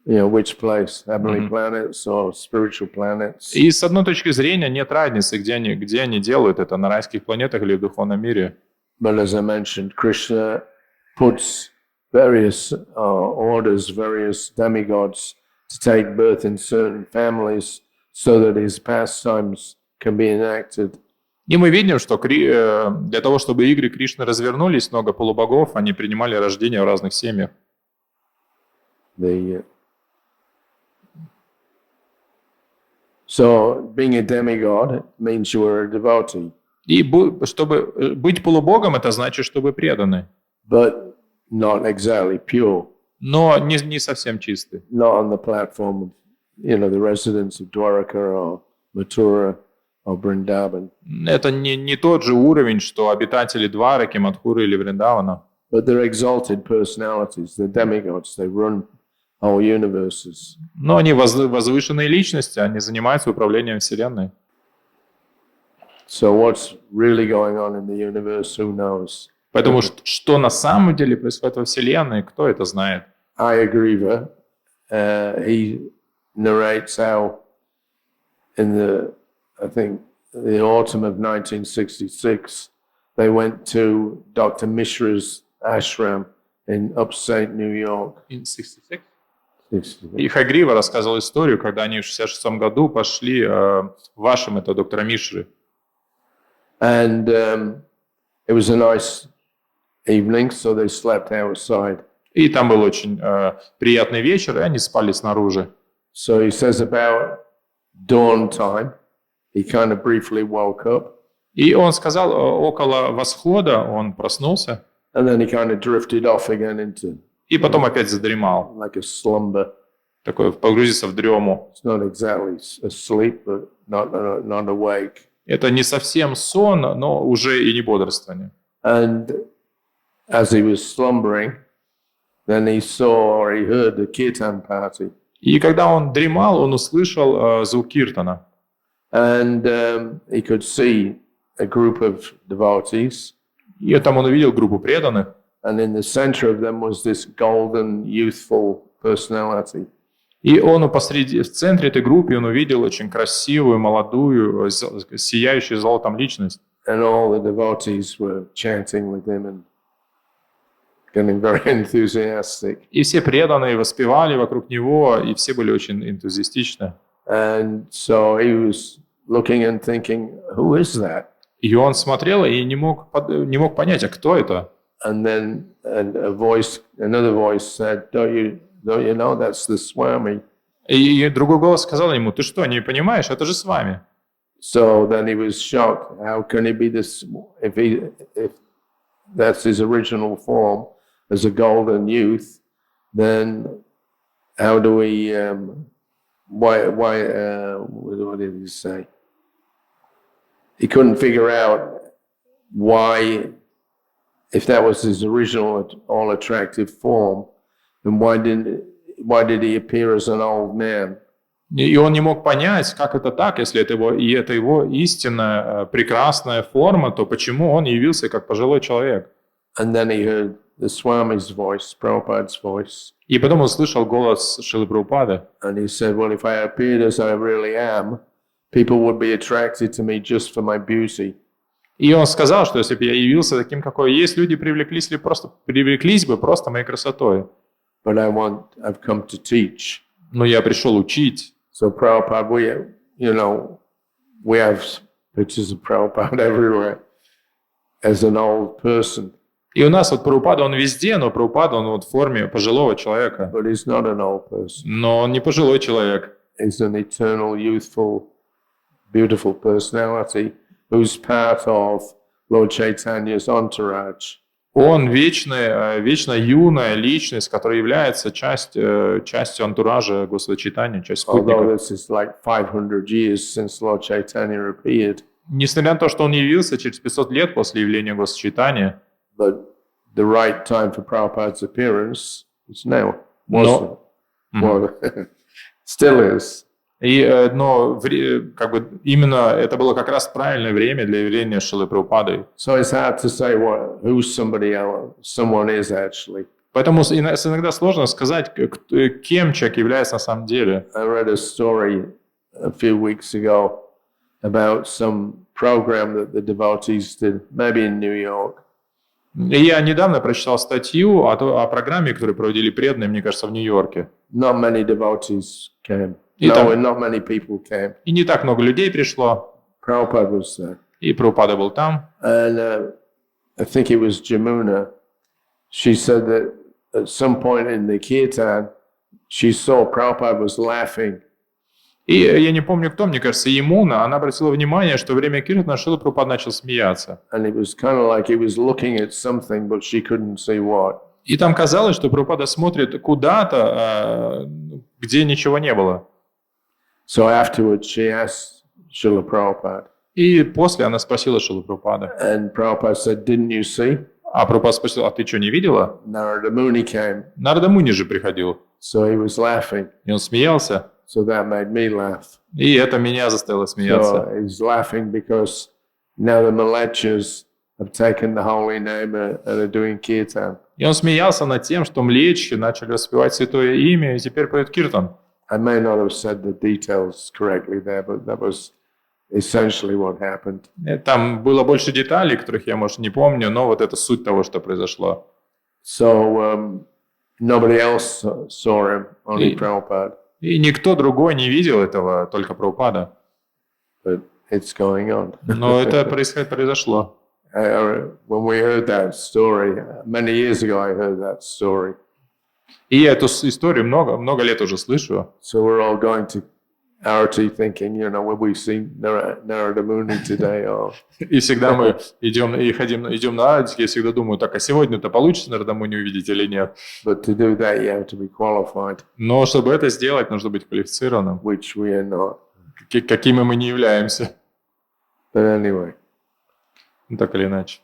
which place, heavenly planets or spiritual planets. И с одной точки зрения нет разницы, где они делают это, на райских планетах или в духовном мире. But as I mentioned, Krishna puts various orders, various demigods to take birth in certain families so that his pastimes can be enacted. И мы видим, что для того, чтобы игры Кришны развернулись, много полубогов, они принимали рождение в разных семьях. So being a demigod means you are a devotee. И чтобы быть полубогом, это значит, чтобы преданы. But not exactly pure. Но не совсем чистый. Not on the platform of, the residents of Dwaraka or Mathura or Vrindavan. Это не тот же уровень, что обитатели Двараки, Мадхуры или Вриндавана. But they're exalted personalities. They're demigods. They run whole universes. Но они возвышенные личности, они занимаются управлением Вселенной. So what's really going on in the universe? Who knows? Поэтому что на самом деле происходит во Вселенной, кто это знает? Ayagriva, he narrates how in the autumn of 1966, they went to Dr. Mishra's ashram in upstate New York. In 66? И Хагрива рассказывал историю, когда они в 66 году пошли в ашрам этого доктора Мишры. And it was a nice evening, so they slept outside. И там был очень приятный вечер, и они спали снаружи. So he says about dawn time, he kind of briefly woke up. И он сказал, около восхода он проснулся. And then he kind of drifted off again into. И потом опять задремал. Like a slumber. Такой погрузился в дрему. It's not exactly asleep, but not awake. Это не совсем сон, но уже и не бодрствование. And as he was slumbering, then he saw or he heard the kirtan party. И когда он дремал, он услышал звук киртана. And he could see a group of devotees. И там он увидел группу преданных. And in the center of them was this golden, youthful personality. И он в центре этой группы он увидел очень красивую, молодую, сияющую золотом личность. And all the devotees were chanting with him and getting very enthusiastic. И все преданные воспевали вокруг него, и все были очень энтузиастичны. And so he was looking and thinking, who is that? И он смотрел и не мог понять, а кто это? And then another voice said, don't you know that's the Swami? И другой голос сказал ему, ты что, не понимаешь, это же с вами. So then he was shocked. How can he be this? If that's his original form as a golden youth, then how do we? Why? What did he say? He couldn't figure out why if that was his original all-attractive form, then why did he appear as an old man? И он не мог понять, как это так, если это его истинная, прекрасная форма, то почему он явился как пожилой человек? And then he heard the Swami's voice, Prabhupada's voice. И потом он слышал голос Шрилы Прабхупады. And he said, well, if I appeared as I really am, people would be attracted to me just for my beauty. И он сказал, что если бы я явился таким, какой есть, люди привлеклись бы просто моей красотой. But I've come to teach. Но я пришел учить. So Prabhupada, we have pictures of Prabhupada everywhere as an old person. И у нас вот Прабхупада, он везде, но Прабхупада, он вот в форме пожилого человека. But he's not an old person. Но он не пожилой человек. He's an eternal, youthful, beautiful personality who's part of Lord Chaitanya's entourage. Он вечно юная личность, которая является частью антуража Господа Чайтаньи, частью спутников. Although this is like 500 years since Lord Chaitanya appeared. Несмотря на то, что он явился через 500 лет после явления Господа Чайтаньи, But the right time for Prabhupada's appearance is now. Still is. Но как бы именно это было как раз правильное время для явления Шрилы Прабхупады. So it's hard to say who someone is actually. Поэтому иногда сложно сказать, кем человек является на самом деле. I read a story a few weeks ago about some program that the devotees did, maybe in New York. И я недавно прочитал статью о программе, которую проводили преданные, мне кажется, в Нью-Йорке. Not many devotees came. Not many people came. И не так много людей пришло. Prabhupada was there. И Прабхупада был там. And I think it was Jamuna. She said that at some point in the kirtan, she saw Prabhupada was laughing. И я не помню кто, мне кажется, Ямуна, она обратила внимание, что во время киртана Шрила Прабхупада начал смеяться. And it was kind of like he was looking at something, but she couldn't see what. И там казалось, что Прабхупада смотрит куда-то, где ничего не было. So afterwards she asked Srila Prabhupada. И после она спросила Шрилу Прабхупаду. And Prabhupada said, didn't you see? А Прабхупада спросил, а ты что, не видела? Narada Muni came. Нарада Муни же приходил. So he was laughing. И он смеялся. So that made me laugh. И это меня заставило смеяться. So he's laughing because now the Malechas have taken the holy name and are doing kirtan. И он смеялся над тем, что млечи начали воспевать святое имя и теперь поют киртан. I may not have said the details correctly there, but that was essentially what happened. Там было больше деталей, которых я, может, не помню, но вот это суть того, что произошло. So nobody else saw him, only Prabhupada. И никто другой не видел этого, только Прабхупада. But it's going on. Но это произошло. When we heard that story, many years ago I heard that story. И я эту историю много лет уже слышу. So we're all going to Arati thinking, will we see Narada Muni today? Or... И всегда мы идем на Арати, я всегда думаю, так, а сегодня-то получится Нарада Муни увидеть или нет? But to do that, you have to be qualified. Но чтобы это сделать, нужно быть квалифицированным. Which we are not. Какими мы не являемся. But anyway. Так или иначе.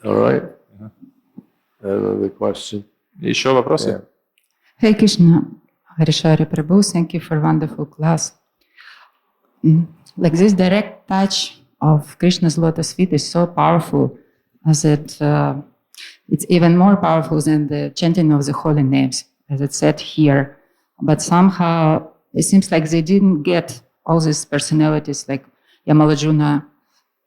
All right. Another question. Еще вопросы? Yeah. Hey Krishna, Harishari Prabhu, thank you for wonderful class. Like this direct touch of Krishna's lotus feet is so powerful that it's even more powerful than the chanting of the holy names, as it said here. But somehow it seems like they didn't get all these personalities like Yamalajuna,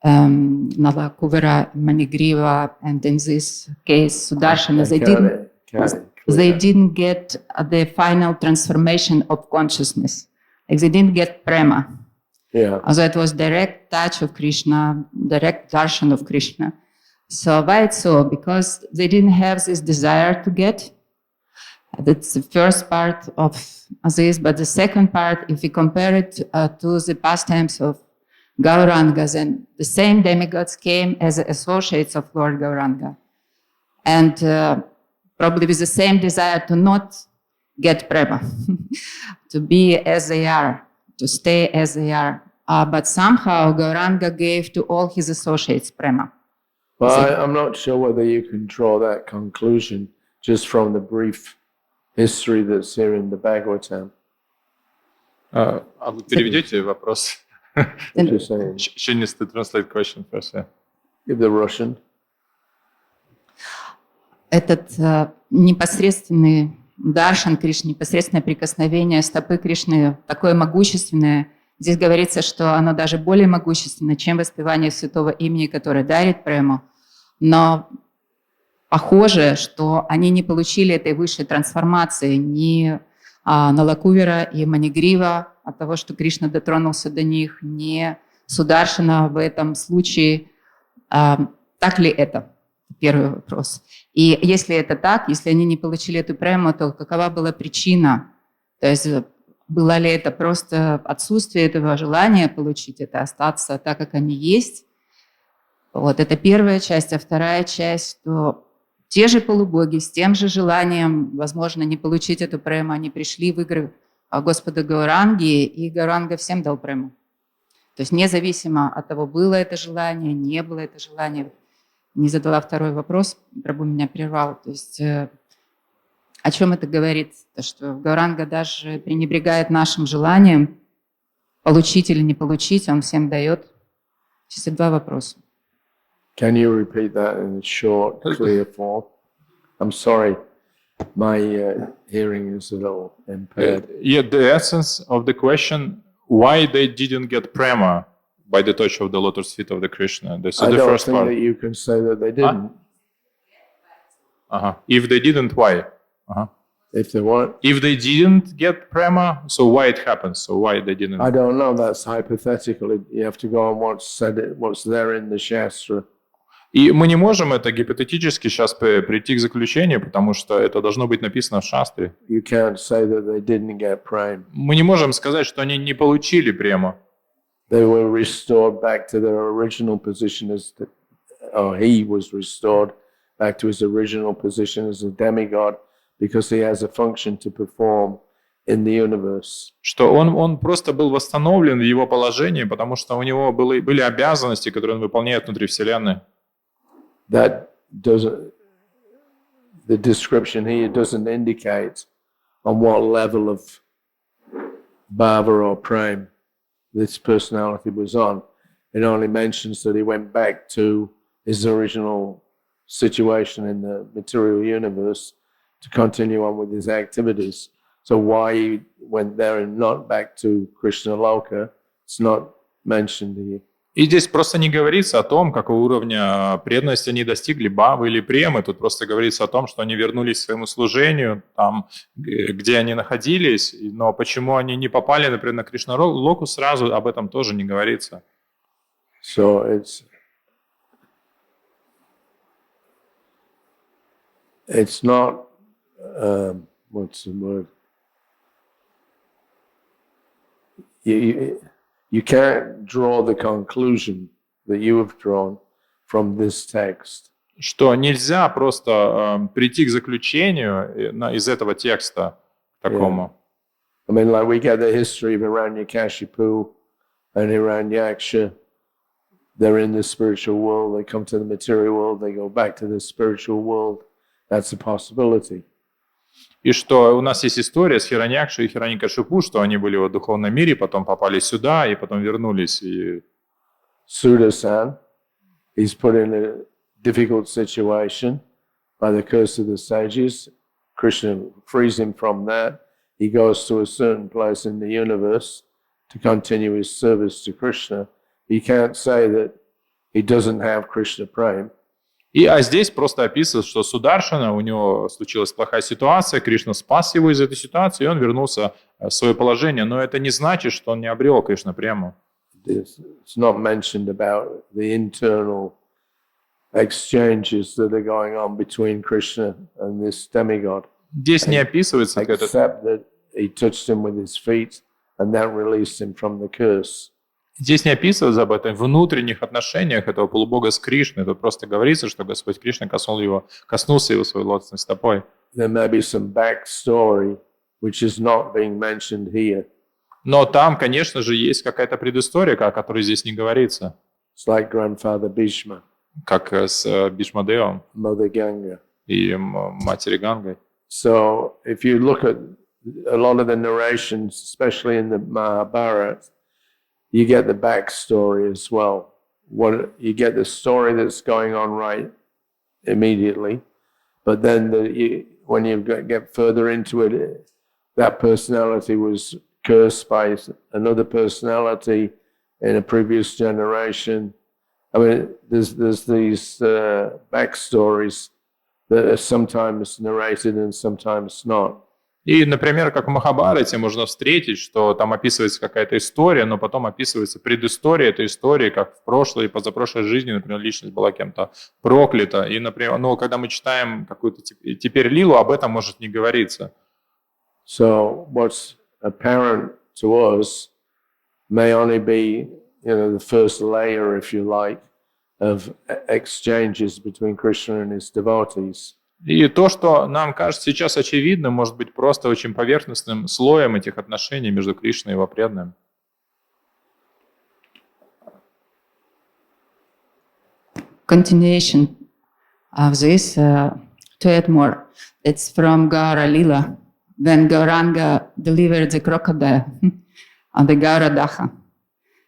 Nala Kuvera, Manigriva, and in this case Sudarshana. They didn't get the final transformation of consciousness. Like they didn't get prema. Yeah. So it was direct touch of Krishna, direct darshan of Krishna. So why it's so? Because they didn't have this desire to get. That's the first part of this. But the second part, if we compare it to the pastimes of Gauranga, then the same demigods came as associates of Lord Gauranga. And probably with the same desire to not get prema, to be as they are, to stay as they are. But somehow Gauranga gave to all his associates prema. But I'm not sure whether you can draw that conclusion just from the brief history that's here in the Bhagavatam. А вы переведете вопрос? What you're saying? She needs to translate question first. Yeah. Give the Russian. Этот непосредственный даршан Кришны, непосредственное прикосновение стопы Кришны, такое могущественное. Здесь говорится, что оно даже более могущественно, чем воспевание святого имени, которое дарит прему. Но похоже, что они не получили этой высшей трансформации ни Налакувера и Манигрива от того, что Кришна дотронулся до них, ни Сударшана в этом случае. Так ли это? Первый вопрос. И если это так, если они не получили эту прему, то какова была причина? То есть было ли это просто отсутствие этого желания получить это, остаться так, как они есть? Вот это первая часть. А вторая часть, что те же полубоги с тем же желанием, возможно, не получить эту прему, они пришли в игры Господа Гауранги, и Гауранга всем дал прему. То есть независимо от того, было это желание, не было это желание. Не задала второй вопрос, Прабху меня прервал. То есть о чем это говорит? То, что Гауранга даже пренебрегает нашим желанием получить или не получить, он всем дает. Сейчас два вопроса. Can you repeat that in a short, clear form? I'm sorry, my hearing is a little impaired. Yeah, the essence of the question, why they didn't get prema by the touch of the lotus feet of the Krishna. This is I the don't first think part. that you can say that they didn't. If they didn't, why? If they weren't, If they didn't get prema, so why it happens? So why they didn't? I don't know. That's hypothetical. You have to go on what's there in the Shastra. И мы не можем это гипотетически сейчас прийти к заключению, потому что это должно быть написано в шастре. You can't say that they didn't get prema. Мы не можем сказать, что они не получили прему. They were restored back to their original position he was restored back to his original position as a demigod because he has a function to perform in the universe. Что он просто был восстановлен в его положении, потому что у него были обязанности, которые он выполняет внутри Вселенной. That doesn't, the description here doesn't indicate on what level of bhava or prem this personality was on. It only mentions that he went back to his original situation in the material universe to continue on with his activities. So why he went there and not back to Krishna Loka, it's not mentioned here. И здесь просто не говорится о том, какого уровня преданности они достигли, бавы или премы. Тут просто говорится о том, что они вернулись к своему служению, там, где они находились. Но почему они не попали, например, на Кришна Локу сразу, об этом тоже не говорится. So it's not, what's the word? You can't draw the conclusion that you have drawn from this text. Что нельзя просто прийти к заключению из этого текста такому. I mean, like we get the history of Hiranyakashipu and Hiranyaksha. They're in the spiritual world. They come to the material world. They go back to the spiritual world. That's a possibility. И что у нас есть история с Хираньякшей и Хираньякашипу, что они были в духовном мире, потом попали сюда и потом вернулись. И... Sudasan, he's put in a difficult situation by the curse of the sages. Krishna frees him from that. He goes to a certain place in the universe to continue his service to Krishna. You can't say that he doesn't have Krishna prema. А здесь просто описывается, что Сударшана, у него случилась плохая ситуация, Кришна спас его из этой ситуации, и он вернулся в свое положение. Но это не значит, что он не обрел Кришна прему. It's not mentioned about the internal exchanges that are going on between Krishna and this demigod. Здесь не описывается это. Except that he touched him with his feet and that released him from the curse. Здесь не описывается об этом внутренних отношениях этого полубога с Кришной. Тут просто говорится, что Господь Кришна коснулся его своей лотосной стопой. There may be some backstory which is not being mentioned here. Но там, конечно же, есть какая-то предыстория, о которой здесь не говорится. It's like grandfather Bhishma. как с Бишмадевом Mother Ganga. и Матерью Гангой. So if you look at a lot of the narrations, especially in the Mahabharata, you get the backstory as well. You get the story that's going on right immediately, but then when you get further into it, that personality was cursed by another personality in a previous generation. I mean, there's these backstories that are sometimes narrated and sometimes not. И, например, как в Махабхарате можно встретить, что там описывается какая-то история, но потом описывается предыстория этой истории, как в прошлой и позапрошлой жизни, например, личность была кем-то проклята. И, например, когда мы читаем какую-то теперь лилу, об этом может не говориться. So what's apparent to us may only be, the first layer, if you like, of exchanges between Krishna and his devotees. И то, что нам кажется сейчас очевидным, может быть просто очень поверхностным слоем этих отношений между Кришной и его преданным. Continuation of this, to add more, it's from Gaura Lila, when Gauranga delivered the crocodile on the Gaura Daha.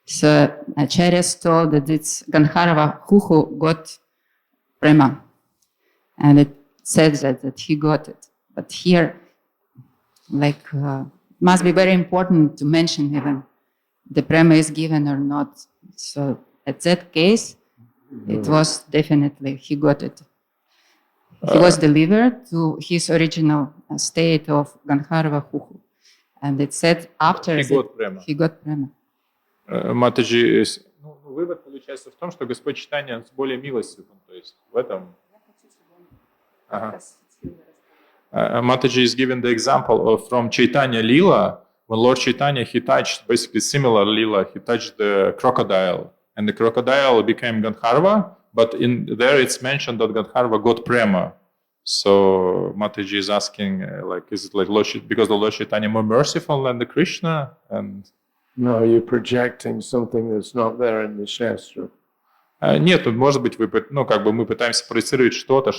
So Acharyas told that it's Gandharva who got prema, and it says that he got it. But here, it must be very important to mention even the prema is given or not. So at that case, it was definitely he got it. He was delivered to his original state of Gandharva Huhu. And it said after he got prema. Матаджи, вывод получается в том, что Господь Чайтанья более милостив, то есть в этом. Mataji is given the example from Chaitanya Lila. When Lord Chaitanya, he touched basically similar Lila. He touched the crocodile, and the crocodile became Gandharva. But in there, it's mentioned that Gandharva got prema. So Mataji is asking, is it like because the Lord Chaitanya more merciful than the Krishna? And no, you're projecting something that's not there in the Shastra. Нет, может быть, мы пытаемся проецировать что-то,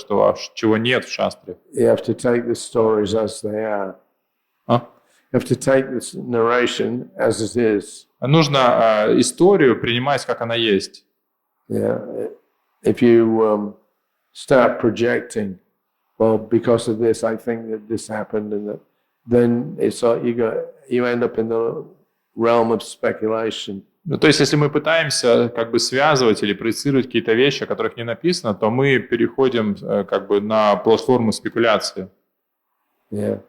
чего нет в шастре. You have to take the stories as they are. You have to take this narration as it is. Нужно историю принимать, как она есть. Yeah. If you start projecting, well, because of this, I think that this happened, and that, then you end up in the realm of speculation. То есть, если мы пытаемся связывать или проецировать какие-то вещи, о которых не написано, то мы переходим на платформу спекуляции. Yeah.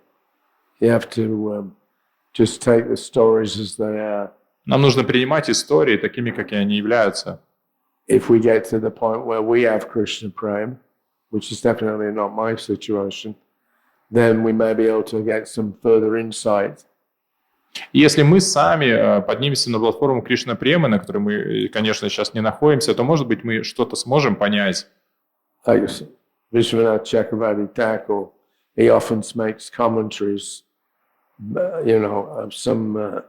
You have to just take the stories as they are. Нам нужно принимать истории такими, какие они являются. If we get to the point where we have Krishna Prem, which is definitely not my situation, then we may be able to get some further insight. Если мы сами поднимемся на платформу Кришна Премы, на которой мы, конечно, сейчас не находимся, то, может быть, мы что-то сможем понять. Vishwanath Chakravarti Thakur, he often makes commentaries, of some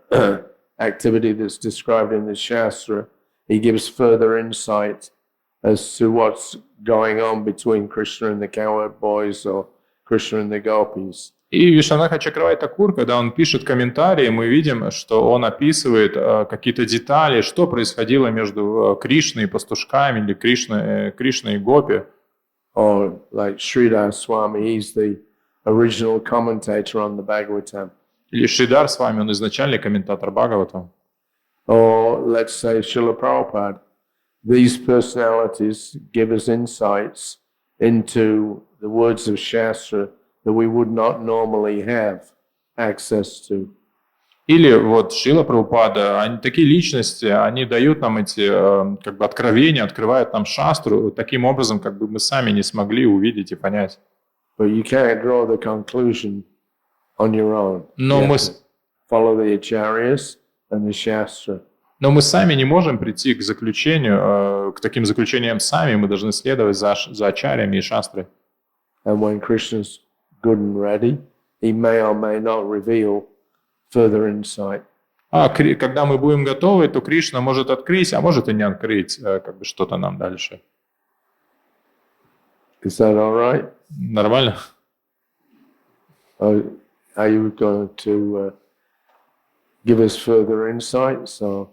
activity that's described in the Shastra. He gives further insight as to what's going on between Krishna and the cowherd boys or Krishna and the gopis. И Вишванатха Чакраварти Тхакур, когда он пишет комментарии, мы видим, что он описывает какие-то детали, что происходило между Кришной и пастушками, или Кришной и Гопи. Or like Sridhar Swami, he's the original commentator on the Bhagavatam. Или Шридар Свами, он изначальный комментатор Бхагаватам. Or let's say Srila Prabhupada. These personalities give us insights into the words of Shastra that we would not normally have access to. Или вот Шрила Прабхупада, такие личности, они дают нам эти откровения, открывают нам шастру таким образом, как бы мы сами не смогли увидеть и понять. But you can't draw the conclusion on your own. Но мы follow the acharyas and the Shastra. Но мы сами не можем прийти к заключению, к таким заключениям сами, мы должны следовать за ачарьями и шастрой. And when Krishna's good and ready, he may or may not reveal further insight. Когда мы будем готовы, то Кришна может открыть, а может и не открыть что-то нам дальше. Is that all right? Нормально? Are you going to give us further insights? Or?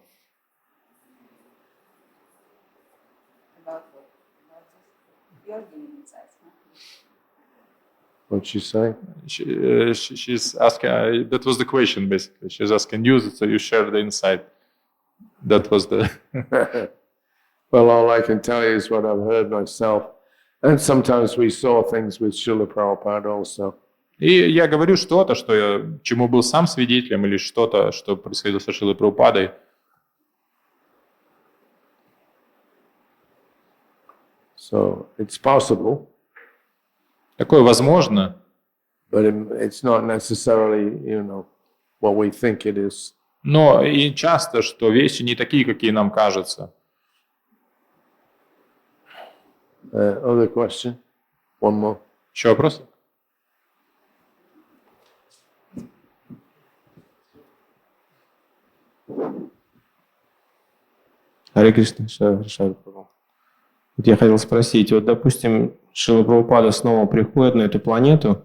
What'd she say? She's asking, that was the question basically. She's asking you, so you share the insight. That was the... Well, all I can tell you is what I've heard myself. And sometimes we saw things with Srila Prabhupada also. И я говорю что-то, что я, чему был сам свидетелем, или что-то, что происходило со Шрилой Прабхупадой. So it's possible. Такое возможно, But it's not necessarily, what we think it is. но и часто, что вещи не такие, какие нам кажутся. Other question? One more. Еще вопрос? Хари Кришна, Шри Прабху. Вот я хотел спросить, вот, допустим, Шрила Прабхупада снова приходит на эту планету,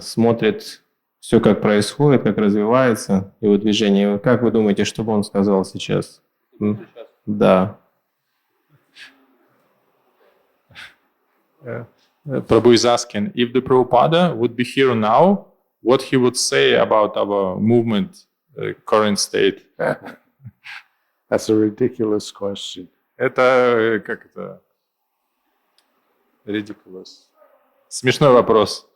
смотрит все, как происходит, как развивается его движение. Как вы думаете, что бы он сказал сейчас? Да. Prabhu is asking, if the Prabhupada would be here now, what he would say about our movement, current state? That's a ridiculous question. Это, как это? Ridiculous. Смешной вопрос.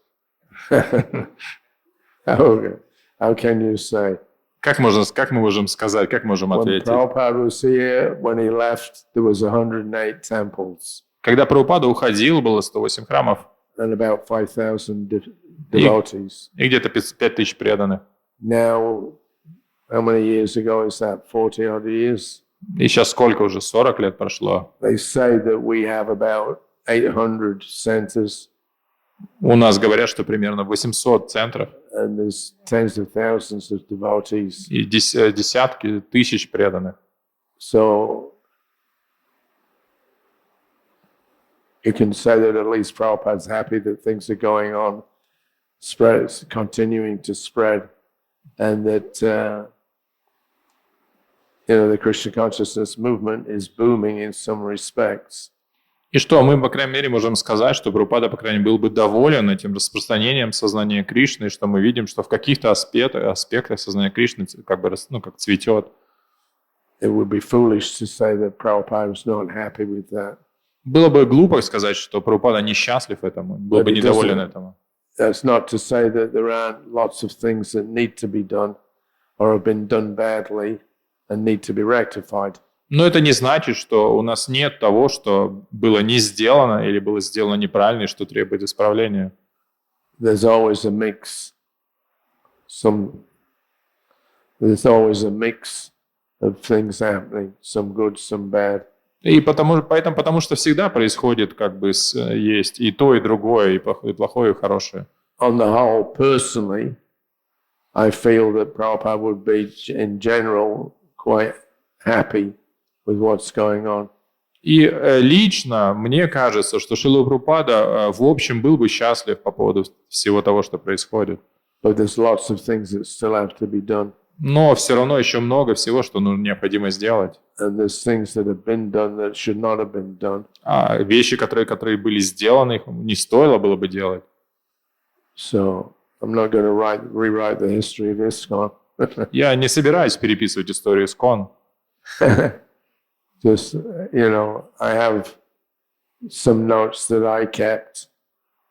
How can you say? Как мы можем сказать, как можем When ответить? Prabhupada was here, when he left, there was 108 temples Когда Прабхупада уходил, было 108 храмов and about 5,000 devotees. и где-то 5000 преданных. Now, how many years ago is that? 40 odd years? И сейчас сколько уже? 40 лет прошло. They say that we have about 800 centers У нас говорят, что примерно 800 центров and there's tens of thousands of devotees. и десятки тысяч преданных. So you can say that at least Prabhupada's happy that things are going on, continuing to spread, and that the Krishna consciousness movement is booming in some respects. И что мы, по крайней мере, можем сказать, что Прабхупада, по крайней мере, был бы доволен этим распространением сознания Кришны, что мы видим, что в каких-то аспектах сознания Кришны как цветет. It would be foolish to say that Prabhupada was not happy with that. Было бы глупо сказать, что Прабхупада несчастлив этому, был бы недоволен этому. That's not to say that there aren't lots of things that need to be done or have been done badly and need to be rectified. Но это не значит, что у нас нет того, что было не сделано или было сделано неправильно, и что требует исправления. There's always a mix. There's always a mix of things happening, some good, some bad. И потому что всегда происходит есть и то, и другое, и плохое, и хорошее. On the whole, personally, I feel that Prabhupada would be, in general, quite happy with what's going on. И лично мне кажется, что Шрила Прабхупада в общем был бы счастлив по поводу всего того, что происходит. But there's lots of things that still have to be done. Но все равно еще много всего, что необходимо сделать. And there's things that have been done that should not have been done. А вещи, которые были сделаны, их не стоило было бы делать. So I'm not going to rewrite the history of ISKCON. Я не собираюсь переписывать историю ИСККОН. Just, I have some notes that I kept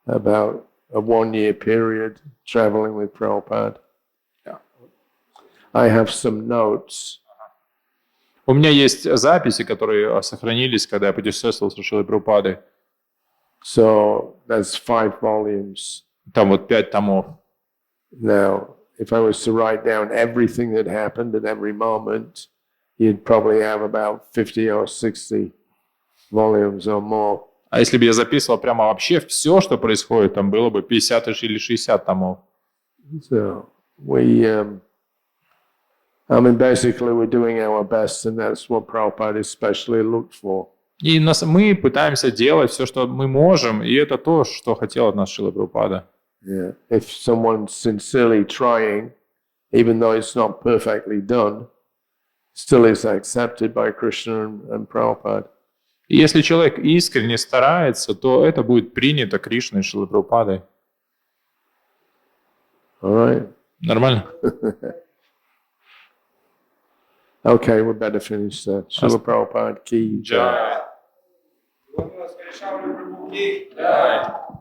about a 1-year period traveling with Prabhupada. I have some notes. У меня есть записи, которые сохранились, когда я путешествовал с Шрилой Прабхупадой. So that's 5 volumes. Там 5 томов. Now, if I was to write down everything that happened at every moment, you'd probably have about 50 or 60 volumes or more. А если бы я записывал прямо вообще все, что происходит, там было бы 50 или 60 томов. So basically we're doing our best, and that's what Prabhupada especially looked for. И мы пытаемся делать все, что мы можем, и это то, что хотел от нас Шрила Прабхупада. Yeah. If someone's sincerely trying, even though it's not perfectly done, still is accepted by Krishna and Prabhupada. И если человек искренне старается, то это будет принято Кришной и Шрилой Прабхупадой. All right. Нормально? Okay, we better finish that. Srila Prabhupada ki jai. Jai.